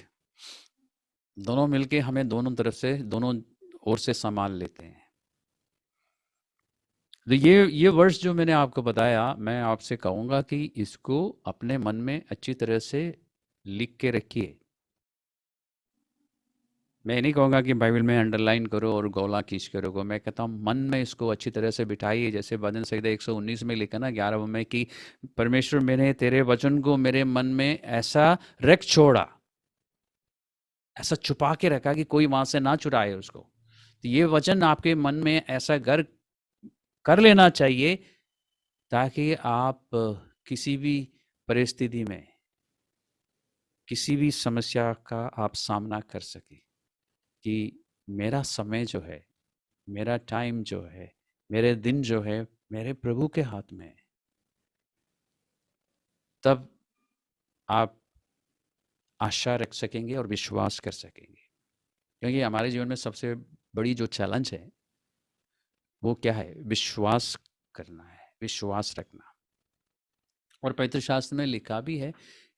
दोनों मिलके हमें दोनों तरफ से, दोनों ओर से संभाल लेते हैं। तो ये वर्ड्स जो मैंने आपको बताया, मैं आपसे कहूँगा कि इसको अपने मन में अच्छी तरह से लिख के रखिए। मैं नहीं कहूँगा कि बाइबल में अंडरलाइन करो और गोला खींच के रखो। मैं कहता हूँ मन में इसको अच्छी तरह से बिठाइए। जैसे भजन संहिता 119 में लिखा ना 11 में कि परमेश्वर मैंने तेरे वचन को मेरे मन में ऐसा रख छोड़ा, ऐसा छुपा के रखा कि कोई वहां से ना चुराए उसको। तो ये वचन आपके मन में ऐसा घर कर लेना चाहिए ताकि आप किसी भी परिस्थिति में, किसी भी समस्या का आप सामना कर सके कि मेरा समय जो है, मेरा टाइम जो है, मेरे दिन जो है मेरे प्रभु के हाथ में है। तब आप आशा रख सकेंगे और विश्वास कर सकेंगे। क्योंकि हमारे जीवन में सबसे बड़ी जो चैलेंज है वो क्या है? विश्वास करना है, विश्वास रखना। और पवित्र शास्त्र में लिखा भी है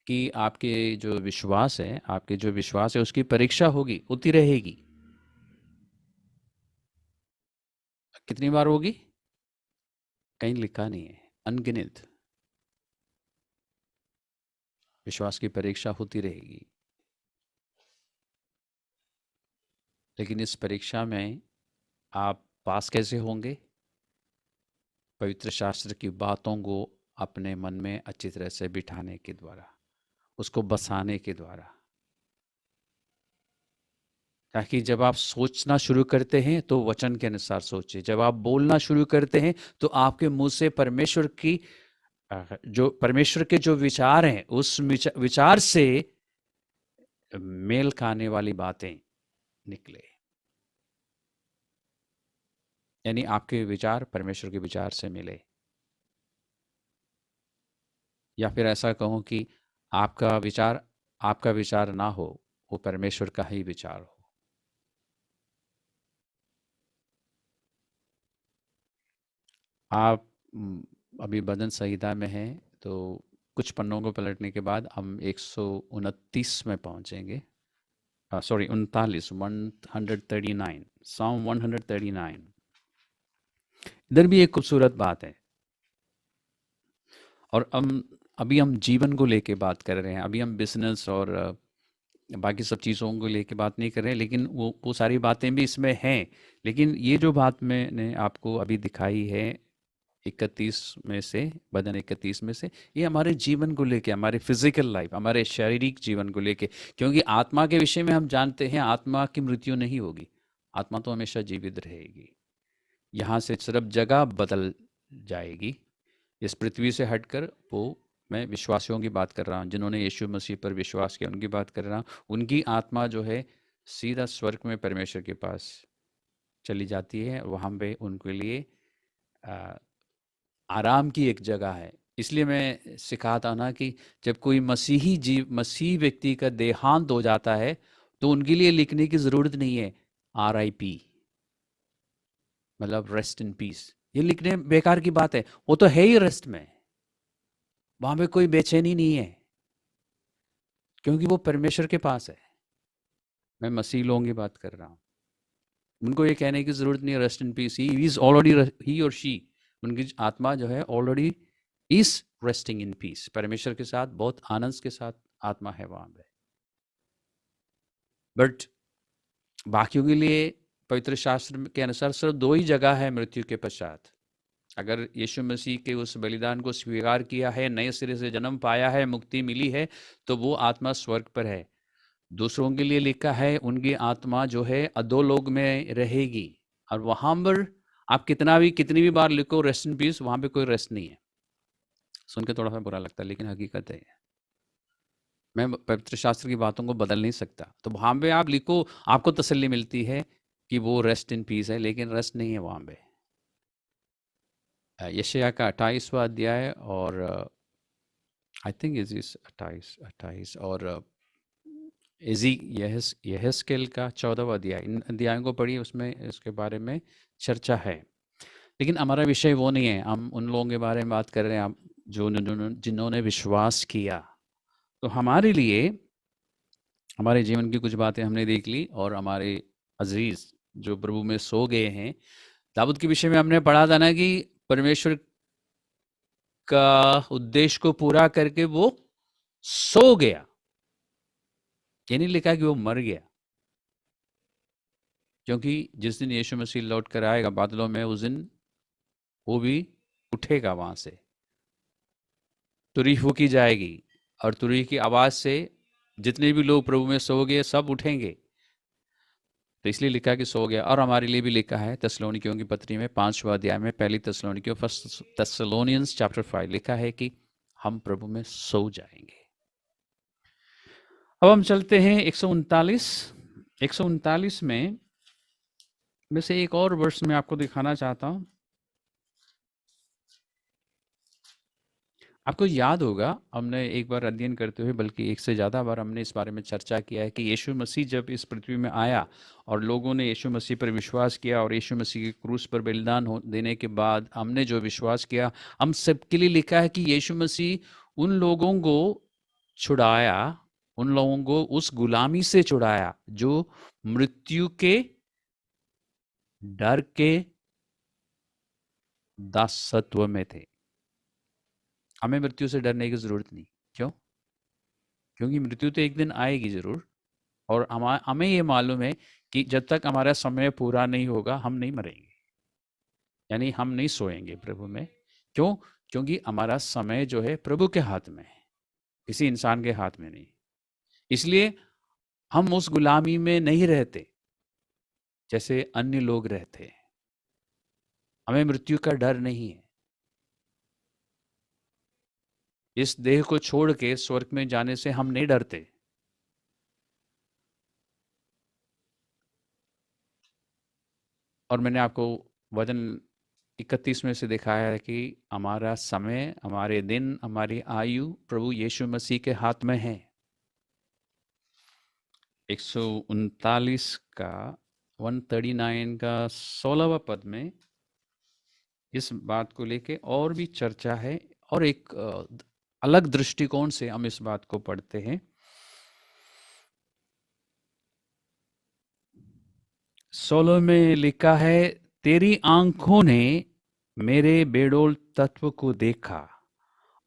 कि आपके जो विश्वास है, आपके जो विश्वास है उसकी परीक्षा होगी, होती रहेगी। कितनी बार होगी? कहीं लिखा नहीं है, अनगिनत। विश्वास की परीक्षा होती रहेगी। लेकिन इस परीक्षा में आप पास कैसे होंगे? पवित्र शास्त्र की बातों को अपने मन में अच्छी तरह से बिठाने के द्वारा, उसको बसाने के द्वारा। ताकि जब आप सोचना शुरू करते हैं तो वचन के अनुसार सोचिए। जब आप बोलना शुरू करते हैं तो आपके मुंह से परमेश्वर की जो परमेश्वर के जो विचार हैं उस विचार से मेल खाने वाली बातें निकले। यानी आपके विचार परमेश्वर के विचार से मिले। या फिर ऐसा कहूं कि आपका विचार ना हो, वो परमेश्वर का ही विचार हो। आप अभी भजन संहिता में हैं तो कुछ पन्नों को पलटने के बाद हम 129 में पहुंचेंगे। Sorry 39, 139, Psalm 139। इधर भी एक खूबसूरत बात है। और अभी हम जीवन को लेके बात कर रहे हैं। अभी हम बिजनेस और बाकी सब चीज़ों को लेके बात नहीं कर रहे हैं, लेकिन वो सारी बातें भी इसमें हैं। लेकिन ये जो बात मैंने आपको अभी दिखाई है 31 में से, भजन 31 में से, ये हमारे जीवन को लेके, हमारे फिजिकल लाइफ, हमारे शारीरिक जीवन को लेके। क्योंकि आत्मा के विषय में हम जानते हैं आत्मा की मृत्यु नहीं होगी, आत्मा तो हमेशा जीवित रहेगी। यहाँ से सिर्फ जगह बदल जाएगी, इस पृथ्वी से हटकर। वो मैं विश्वासियों की बात कर रहा हूँ, जिन्होंने यीशु मसीह पर विश्वास किया, उनकी बात कर रहा हूँ। उनकी आत्मा जो है सीधा स्वर्ग में परमेश्वर के पास चली जाती है। वहाँ पे उनके लिए आराम की एक जगह है। इसलिए मैं सिखाता ना कि जब कोई मसीही व्यक्ति का देहांत हो जाता है तो उनके लिए लिखने की ज़रूरत नहीं है RIP, मतलब रेस्ट इन पीस। ये लिखने बेकार की बात है, वो तो है ही रेस्ट में। वहां पे कोई बेचैनी नहीं है, क्योंकि वो परमेश्वर के पास है। मैं मसीह लोगों की बात कर रहा हूँ। उनको ये कहने की जरूरत नहीं है rest in peace, he is already, he or she, उनकी आत्मा जो है already is resting in peace. परमेश्वर के साथ बहुत आनंद के साथ आत्मा है वहां पे। बट बाकियों के लिए पवित्र शास्त्र के अनुसार सिर्फ दो ही जगह है मृत्यु के पश्चात। अगर यीशु मसीह के उस बलिदान को स्वीकार किया है, नए सिरे से जन्म पाया है, मुक्ति मिली है, तो वो आत्मा स्वर्ग पर है। दूसरों के लिए लिखा है उनकी आत्मा जो है अधोलोक में रहेगी। और वहां पर आप कितनी भी बार लिखो रेस्ट इन पीस, वहां पे कोई रेस्ट नहीं है। सुन के थोड़ा सा बुरा लगता है, लेकिन हकीकत है। मैं पवित्र शास्त्र की बातों को बदल नहीं सकता। तो वहां पे आप लिखो, आपको तसल्ली मिलती है कि वो रेस्ट इन पीस है, लेकिन रेस्ट नहीं है वहां पे। यशायाह का 28वां अध्याय और आई थिंक इज 28 और इजी यहेजकेल का 14वां अध्याय, इन अध्यायों को पढ़िए, उसमें इसके बारे में चर्चा है। लेकिन हमारा विषय वो नहीं है। हम उन लोगों के बारे में बात कर रहे हैं जो जिन्होंने विश्वास किया। तो हमारे लिए हमारे जीवन की कुछ बातें हमने देख ली, और हमारे अजीज जो प्रभु में सो गए हैं, दाऊद के विषय में हमने पढ़ा था ना कि परमेश्वर का उद्देश्य को पूरा करके वो सो गया। ये नहीं लिखा कि वो मर गया, क्योंकि जिस दिन यीशु मसीह लौट कर आएगा बादलों में, उस दिन वो भी उठेगा वहां से, तुरही फूकी जाएगी और तुरही की आवाज से जितने भी लोग प्रभु में सो गए सब उठेंगे। तो इसलिए लिखा कि सो गया। और हमारे लिए भी लिखा है थिस्सलुनीकियों की पत्री में 5वां अध्याय में, पहली थिस्सलुनीकियों फर्स्ट थिस्सलुनियंस चैप्टर 5 लिखा है कि हम प्रभु में सो जाएंगे। अब हम चलते हैं 139 में से एक और वर्ष में आपको दिखाना चाहता हूं। आपको याद होगा, हमने एक बार अध्ययन करते हुए, बल्कि एक से ज़्यादा बार हमने इस बारे में चर्चा किया है कि यीशु मसीह जब इस पृथ्वी में आया और लोगों ने यीशु मसीह पर विश्वास किया और यीशु मसीह के क्रूस पर बलिदान देने के बाद हमने जो विश्वास किया, हम सबके लिए लिखा है कि यीशु मसीह उन लोगों को छुड़ाया, उन लोगों को उस गुलामी से छुड़ाया जो मृत्यु के डर के दासत्व में थे। हमें मृत्यु से डरने की जरूरत नहीं। क्यों? क्योंकि मृत्यु तो एक दिन आएगी जरूर, और हमें ये मालूम है कि जब तक हमारा समय पूरा नहीं होगा हम नहीं मरेंगे, यानी हम नहीं सोएंगे प्रभु में। क्यों? क्योंकि हमारा समय जो है प्रभु के हाथ में है, किसी इंसान के हाथ में नहीं। इसलिए हम उस गुलामी में नहीं रहते जैसे अन्य लोग रहते हैं। हमें मृत्यु का डर नहीं है। इस देह को छोड़ के स्वर्ग में जाने से हम नहीं डरते। और मैंने आपको वचन 31 में से दिखाया है कि हमारा समय, हमारे दिन, हमारी आयु प्रभु यीशु मसीह के हाथ में है। 139 का 139 का 16वां पद में इस बात को लेके और भी चर्चा है, और एक अलग दृष्टिकोण से हम इस बात को पढ़ते हैं। 16 में लिखा है, तेरी आंखों ने मेरे बेडोल तत्व को देखा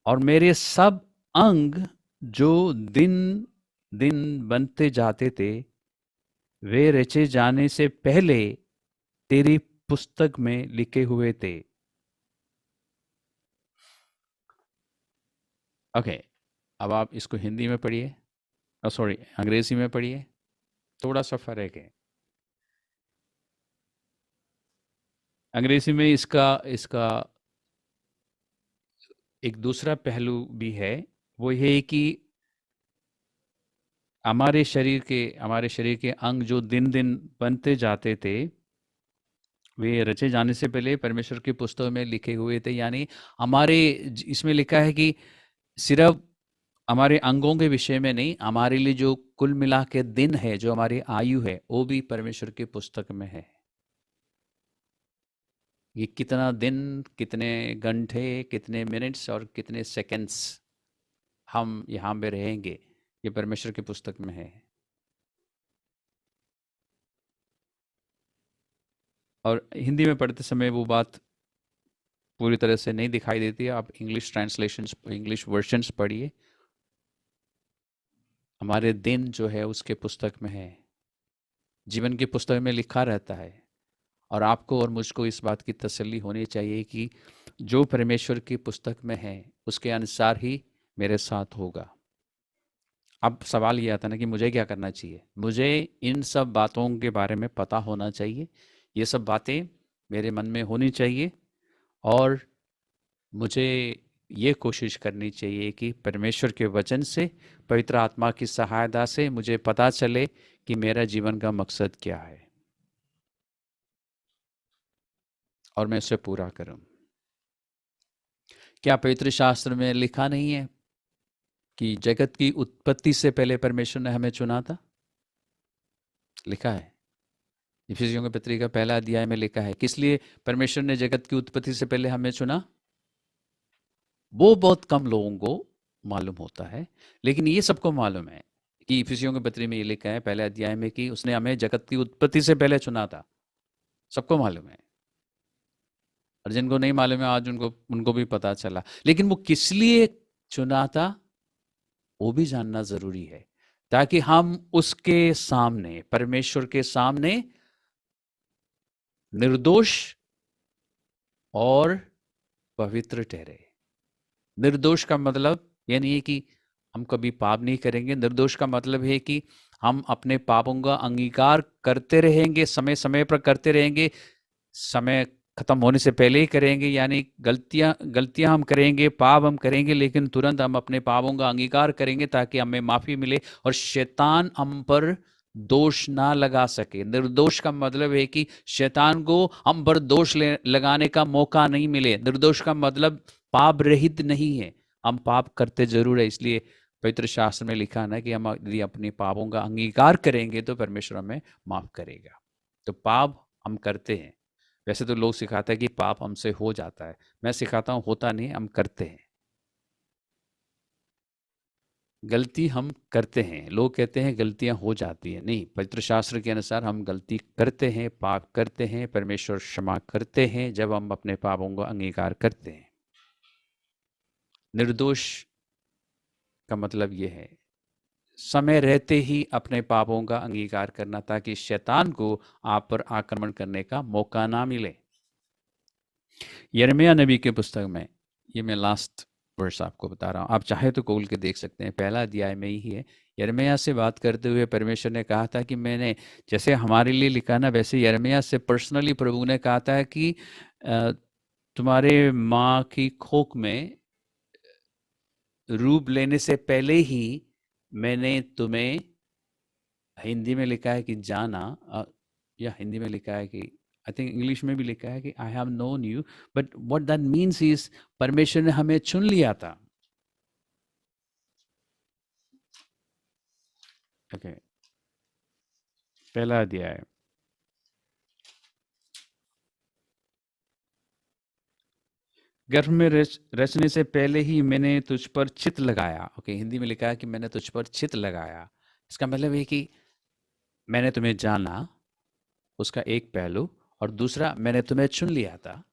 और मेरे सब अंग जो दिन दिन बनते जाते थे, वे रचे जाने से पहले तेरी पुस्तक में लिखे हुए थे। ओके, अब आप इसको हिंदी में पढ़िए, सॉरी अंग्रेजी में पढ़िए, थोड़ा सा फर्क है। अंग्रेजी में इसका इसका एक दूसरा पहलू भी है, वो ये कि हमारे शरीर के अंग जो दिन दिन बनते जाते थे, वे रचे जाने से पहले परमेश्वर की पुस्तक में लिखे हुए थे। यानी इसमें लिखा है कि सिर्फ हमारे अंगों के विषय में नहीं, हमारे लिए जो कुल मिला के दिन है, जो हमारी आयु है, वो भी परमेश्वर की पुस्तक में है। ये कितना दिन, कितने घंटे, कितने मिनट्स और कितने सेकंड्स हम यहाँ पे रहेंगे, ये परमेश्वर की पुस्तक में है। और हिंदी में पढ़ते समय वो बात पूरी तरह से नहीं दिखाई देती है। आप इंग्लिश ट्रांसलेशंस, इंग्लिश वर्जन्स पढ़िए। हमारे दिन जो है उसके पुस्तक में है, जीवन की पुस्तक में लिखा रहता है। और आपको और मुझको इस बात की तसल्ली होनी चाहिए कि जो परमेश्वर की पुस्तक में है उसके अनुसार ही मेरे साथ होगा। अब सवाल ये आता ना कि मुझे क्या करना चाहिए। मुझे इन सब बातों के बारे में पता होना चाहिए, ये सब बातें मेरे मन में होनी चाहिए, और मुझे ये कोशिश करनी चाहिए कि परमेश्वर के वचन से, पवित्र आत्मा की सहायता से मुझे पता चले कि मेरा जीवन का मकसद क्या है, और मैं उसे पूरा करूं। क्या पवित्र शास्त्र में लिखा नहीं है कि जगत की उत्पत्ति से पहले परमेश्वर ने हमें चुना था? लिखा है। इफिसियों की पत्री का पहला अध्याय में लिखा है। किस लिए परमेश्वर ने जगत की उत्पत्ति से पहले हमें चुना? वो बहुत कम लोगों को मालूम होता है, लेकिन ये सबको मालूम है कि इफिसियों की पत्री में ये लिखा है पहले अध्याय में कि उसने हमें जगत की उत्पत्ति से पहले चुना था। सबको मालूम है। और जिनको नहीं मालूम है आज उनको उनको भी पता चला। लेकिन वो किस लिए चुना था वो भी जानना ज़रूरी है, ताकि हम उसके सामने, परमेश्वर के सामने निर्दोष और पवित्र ठहरे। निर्दोष का मतलब ये नहीं है कि हम कभी पाप नहीं करेंगे। निर्दोष का मतलब है कि हम अपने पापों का अंगीकार करते रहेंगे, समय समय पर करते रहेंगे, समय खत्म होने से पहले ही करेंगे। यानी गलतियां गलतियां हम करेंगे, पाप हम करेंगे, लेकिन तुरंत हम अपने पापों का अंगीकार करेंगे ताकि हमें माफी मिले और शैतान हम पर दोष ना लगा सके। निर्दोष का मतलब है कि शैतान को हम पर दोष लगाने का मौका नहीं मिले। निर्दोष का मतलब पाप रहित नहीं है, हम पाप करते जरूर है। इसलिए पवित्र शास्त्र में लिखा ना कि हम यदि अपने पापों का अंगीकार करेंगे तो परमेश्वर हमें माफ करेगा। तो पाप हम करते हैं। वैसे तो लोग सिखाते हैं कि पाप हमसे हो जाता है, मैं सिखाता हूं होता नहीं, हम करते हैं। गलती हम करते हैं। लोग कहते हैं गलतियां हो जाती हैं, नहीं, पवित्र शास्त्र के अनुसार हम गलती करते हैं, पाप करते हैं, परमेश्वर क्षमा करते हैं जब हम अपने पापों का अंगीकार करते हैं। निर्दोष का मतलब यह है समय रहते ही अपने पापों का अंगीकार करना, ताकि शैतान को आप पर आक्रमण करने का मौका ना मिले। यिर्मयाह नबी के पुस्तक में, ये मैं लास्ट वर्ष आपको बता रहा हूँ, आप चाहे तो खोल के देख सकते हैं, पहला अध्याय में ही है। यिर्मयाह से बात करते हुए परमेश्वर ने कहा था कि मैंने, जैसे हमारे लिए लिखा ना, वैसे यिर्मयाह से पर्सनली प्रभु ने कहा था कि तुम्हारे माँ की कोख में रूप लेने से पहले ही मैंने तुम्हें, हिंदी में लिखा है कि जाना, या हिंदी में लिखा है कि, आई थिंक इंग्लिश में भी लिखा है कि I have known you, but what that means is परमेश्वर ने हमें चुन लिया था। ओके, पहला अध्याय, गर्भ में रचने से पहले ही मैंने तुझ पर चित लगाया। ओके, हिंदी में लिखा है कि मैंने तुझ पर चित लगाया। इसका मतलब है कि मैंने तुम्हें जाना, उसका एक पहलू, और दूसरा मैंने तुम्हें चुन लिया था,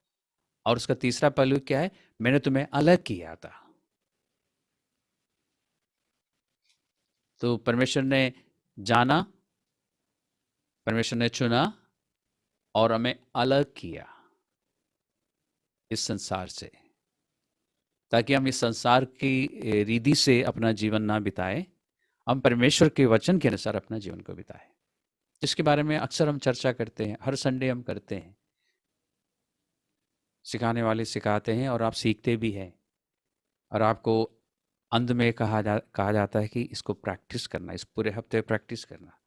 और उसका तीसरा पहलू क्या है, मैंने तुम्हें अलग किया था। तो परमेश्वर ने जाना, परमेश्वर ने चुना और हमें अलग किया इस संसार से, ताकि हम इस संसार की रीति से अपना जीवन ना बिताए, हम परमेश्वर के वचन के अनुसार अपना जीवन को बिताए, जिसके बारे में अक्सर हम चर्चा करते हैं, हर संडे हम करते हैं। सिखाने वाले सिखाते हैं और आप सीखते भी हैं, और आपको अंत में कहा जाता है कि इसको प्रैक्टिस करना, इस पूरे हफ्ते प्रैक्टिस करना,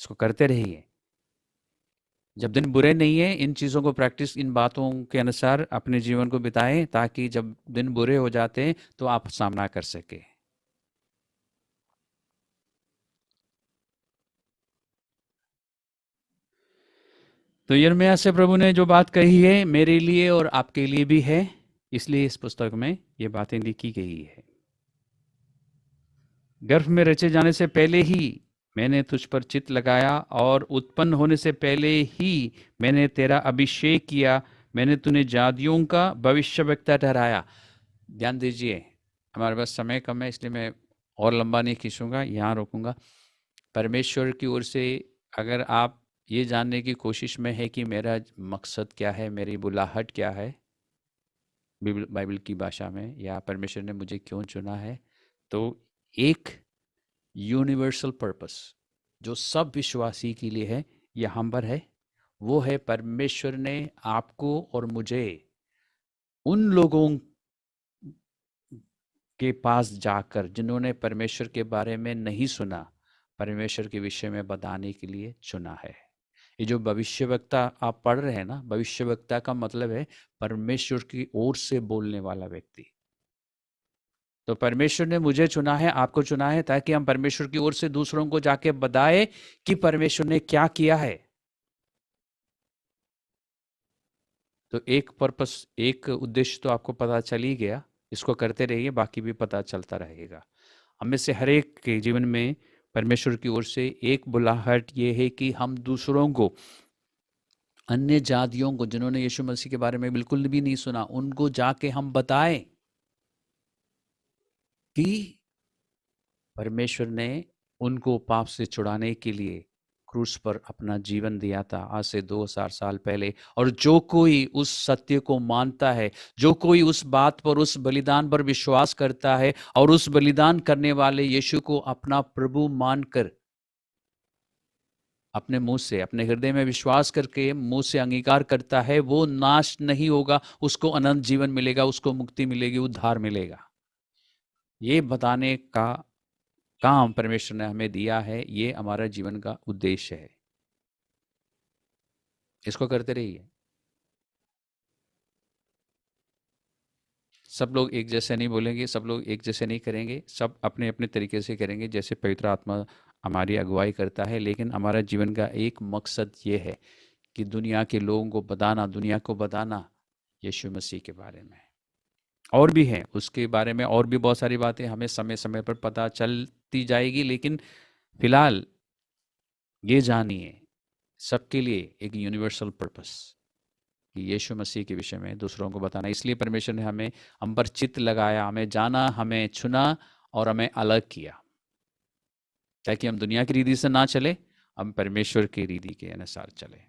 इसको करते रहिए। जब दिन बुरे नहीं है, इन चीज़ों को प्रैक्टिस, इन बातों के अनुसार अपने जीवन को बिताएं, ताकि जब दिन बुरे हो जाते हैं तो आप सामना कर सके। तो यिर्मयाह से प्रभु ने जो बात कही है मेरे लिए और आपके लिए भी है, इसलिए इस पुस्तक में ये बातें लिखी गई है। गर्भ में रचे जाने से पहले ही मैंने तुझ पर चित्त लगाया, और उत्पन्न होने से पहले ही मैंने तेरा अभिषेक किया। मैंने तूने जातियों का भविष्यवक्ता ठहराया। ध्यान दीजिए, हमारे पास समय कम है, इसलिए मैं और लंबा नहीं खींचूंगा, यहाँ रोकूंगा। परमेश्वर की ओर से अगर आप ये जानने की कोशिश में है कि मेरा मकसद क्या है, मेरी बुलाहट क्या है, बाइबल की भाषा में, या परमेश्वर ने मुझे क्यों चुना है, तो एक यूनिवर्सल पर्पस जो सब विश्वासी के लिए है, यहाँ पर है। वो है परमेश्वर ने आपको और मुझे उन लोगों के पास जाकर, जिन्होंने परमेश्वर के बारे में नहीं सुना, परमेश्वर के विषय में बताने के लिए चुना है। ये जो भविष्यवक्ता आप पढ़ रहे हैं ना, भविष्यवक्ता का मतलब है परमेश्वर की ओर से बोलने वाला व्यक्ति। तो परमेश्वर ने मुझे चुना है, आपको चुना है, ताकि हम परमेश्वर की ओर से दूसरों को जाके बताए कि परमेश्वर ने क्या किया है। तो एक पर्पस, एक उद्देश्य तो आपको पता चल ही गया। इसको करते रहिए, बाकी भी पता चलता रहेगा। हम में से हर एक के जीवन में परमेश्वर की ओर से एक बुलाहट ये है कि हम दूसरों को अन्य जातियों को जिन्होंने यीशु मसीह के बारे में बिल्कुल भी नहीं सुना, उनको जाके हम बताएं कि परमेश्वर ने उनको पाप से छुड़ाने के लिए क्रूस पर अपना जीवन दिया था आज से 2000 साल पहले। और जो कोई उस सत्य को मानता है, जो कोई उस बात पर, उस बलिदान पर विश्वास करता है और उस बलिदान करने वाले यीशु को अपना प्रभु मानकर अपने मुंह से, अपने हृदय में विश्वास करके मुंह से अंगीकार करता है, वो नाश नहीं होगा, उसको अनंत जीवन मिलेगा, उसको मुक्ति मिलेगी, उद्धार मिलेगा। ये बताने का काम परमेश्वर ने हमें दिया है, ये हमारा जीवन का उद्देश्य है। इसको करते रहिए। सब लोग एक जैसे नहीं बोलेंगे, सब लोग एक जैसे नहीं करेंगे, सब अपने अपने तरीके से करेंगे जैसे पवित्र आत्मा हमारी अगुवाई करता है। लेकिन हमारा जीवन का एक मकसद ये है कि दुनिया के लोगों को बताना, दुनिया को बताना यीशु मसीह के बारे में। और भी है उसके बारे में, और भी बहुत सारी बातें हमें समय समय पर पता चलती जाएगी, लेकिन फिलहाल ये जानिए सबके लिए एक यूनिवर्सल पर्पस कि यीशु मसीह के विषय में दूसरों को बताना। इसलिए परमेश्वर ने हमें हम पर चित्त लगाया, हमें जाना, हमें चुना और हमें अलग किया, ताकि हम दुनिया की रीति से ना चले, हम परमेश्वर की रीति के अनुसार चले।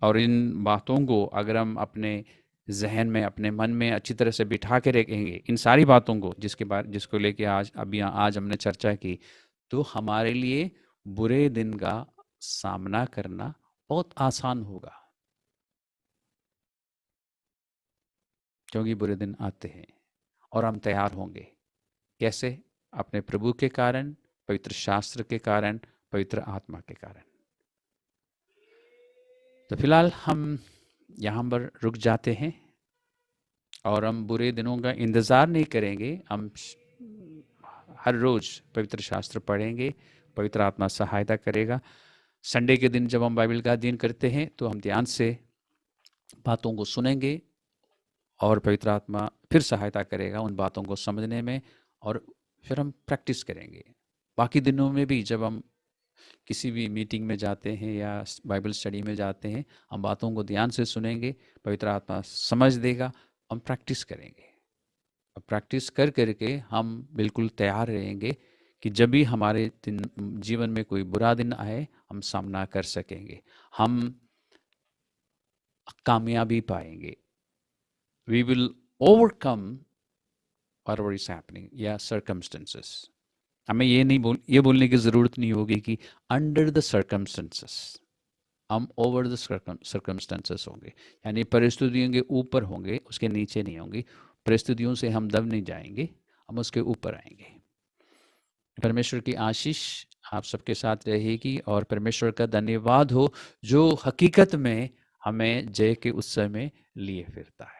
और इन बातों को अगर हम अपने जहन में, अपने मन में अच्छी तरह से बिठा के रखेंगे, इन सारी बातों को जिसको लेके आज हमने चर्चा की, तो हमारे लिए बुरे दिन का सामना करना बहुत आसान होगा, क्योंकि बुरे दिन आते हैं और हम तैयार होंगे। कैसे? अपने प्रभु के कारण, पवित्र शास्त्र के कारण, पवित्र आत्मा के कारण। तो फिलहाल हम यहाँ पर रुक जाते हैं और हम बुरे दिनों का इंतज़ार नहीं करेंगे। हम हर रोज़ पवित्र शास्त्र पढ़ेंगे, पवित्र आत्मा सहायता करेगा। संडे के दिन जब हम बाइबल का अध्ययन करते हैं तो हम ध्यान से बातों को सुनेंगे और पवित्र आत्मा फिर सहायता करेगा उन बातों को समझने में, और फिर हम प्रैक्टिस करेंगे। बाकी दिनों में भी जब हम किसी भी मीटिंग में जाते हैं या बाइबल स्टडी में जाते हैं, हम बातों को ध्यान से सुनेंगे, पवित्र आत्मा समझ देगा, हम प्रैक्टिस करेंगे। प्रैक्टिस कर करके हम बिल्कुल तैयार रहेंगे कि जब भी हमारे जीवन में कोई बुरा दिन आए, हम सामना कर सकेंगे, हम कामयाबी पाएंगे। We will overcome whatever is happening या circumstances। हमें ये बोलने की ज़रूरत नहीं होगी कि under the circumstances, हम over the circumstances होंगे, यानी परिस्थितियों के ऊपर होंगे, उसके नीचे नहीं होंगी। परिस्थितियों से हम दब नहीं जाएंगे, हम उसके ऊपर आएंगे। परमेश्वर की आशीष आप सबके साथ रहेगी और परमेश्वर का धन्यवाद हो जो हकीकत में हमें जय के उत्सव में लिए फिरता है।